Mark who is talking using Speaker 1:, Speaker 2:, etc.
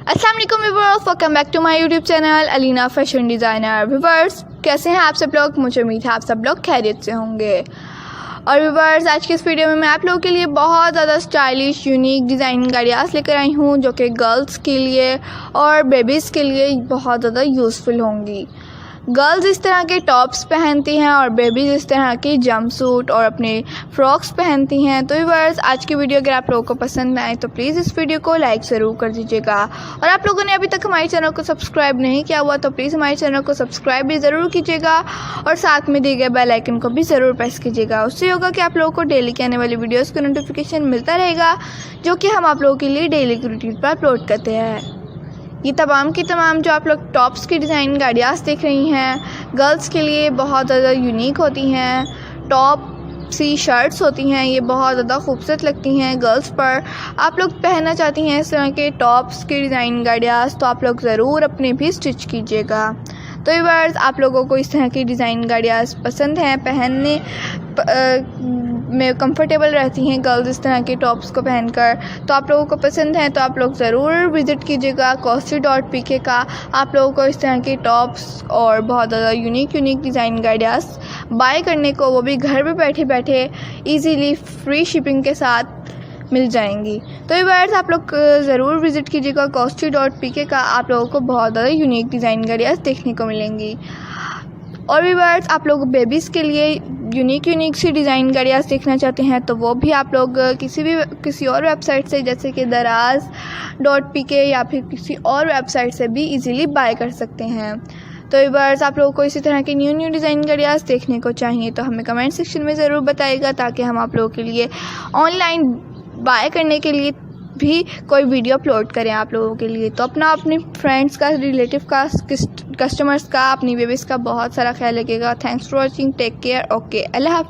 Speaker 1: अस्सलाम वालेकुम viewers, welcome back to my YouTube channel Alina fashion designer. Viewers कैसे हैं आप सब लोग? मुझे उम्मीद है आप सब लोग खैरियत से होंगे। और व्यूअर्स आज की इस वीडियो में मैं आप लोगों के लिए बहुत ज़्यादा स्टाइलिश यूनिक डिज़ाइनिंग आइडियाज़ लेकर आई हूँ जो कि गर्ल्स के लिए और बेबीज़ के लिए बहुत ज़्यादा यूज़फुल होंगी। गर्ल्स इस तरह के टॉप्स पहनती हैं और बेबीज़ इस तरह की जंपसूट और अपने फ्रॉक्स पहनती हैं। तो व्यूअर्स आज की वीडियो अगर आप लोगों को पसंद आए तो प्लीज़ इस वीडियो को लाइक ज़रूर कर दीजिएगा। और आप लोगों ने अभी तक हमारे चैनल को सब्सक्राइब नहीं किया हुआ तो प्लीज़ हमारे चैनल को सब्सक्राइब भी ज़रूर कीजिएगा और साथ में दिए गए बेल आइकन को भी ज़रूर प्रेस कीजिएगा। उससे होगा कि आप लोगों को डेली के आने वाली वीडियोज़ का नोटिफिकेशन मिलता रहेगा जो कि हम आप लोगों के लिए डेली की रूटीन पर अपलोड करते हैं। ये तमाम की तमाम जो आप लोग टॉप्स की डिज़ाइनिंग आइडियाज़ देख रही हैं गर्ल्स के लिए बहुत ज़्यादा यूनिक होती हैं। टॉप सी शर्ट्स होती हैं, ये बहुत ज़्यादा खूबसूरत लगती हैं गर्ल्स पर। आप लोग पहनना चाहती हैं इस तरह के टॉप्स की डिज़ाइनिंग आइडियाज़ तो आप लोग ज़रूर अपने भी स्टिच कीजिएगा। तो व्यूअर्स आप लोगों को इस तरह की डिज़ाइनिंग आइडियाज़ पसंद हैं, पहनने में कंफर्टेबल रहती हैं गर्ल्स इस तरह के टॉप्स को पहनकर, तो आप लोगों को पसंद है तो आप लोग ज़रूर विज़िट कीजिएगा costly.pk का। आप लोगों को इस तरह के टॉप्स और बहुत ज़्यादा यूनिक डिज़ाइनिंग आइडियाज़ बाय करने को, वो भी घर पे बैठे बैठे ईजीली फ्री शिपिंग के साथ मिल जाएंगी। तो व्यूअर्स आप लोग ज़रूर विज़िट कीजिएगा costly.pk का। आप लोगों को बहुत ज़्यादा यूनिक डिज़ाइनिंग आइडियाज़ देखने को मिलेंगी। और व्यूअर्स आप लोग बेबीज़ के लिए यूनिक सी डिज़ाइन आइडियाज़ देखना चाहते हैं तो वो भी आप लोग किसी और वेबसाइट से जैसे कि दराज.pk या फिर किसी और वेबसाइट से भी इजीली बाय कर सकते हैं। तो व्यूअर्स आप लोगों को इसी तरह के न्यू डिज़ाइन आइडियाज़ देखने को चाहिए तो हमें कमेंट सेक्शन में ज़रूर बताइएगा ताकि हम आप लोगों के लिए ऑनलाइन बाय करने के लिए भी कोई वीडियो अपलोड करें आप लोगों के लिए। तो अपने फ्रेंड्स का, रिलेटिव का, कस्टमर्स का, अपनी बेबीज़ का बहुत सारा ख्याल रखिएगा। Thanks for watching, take care, okay, अल्लाह हाफ़िज़।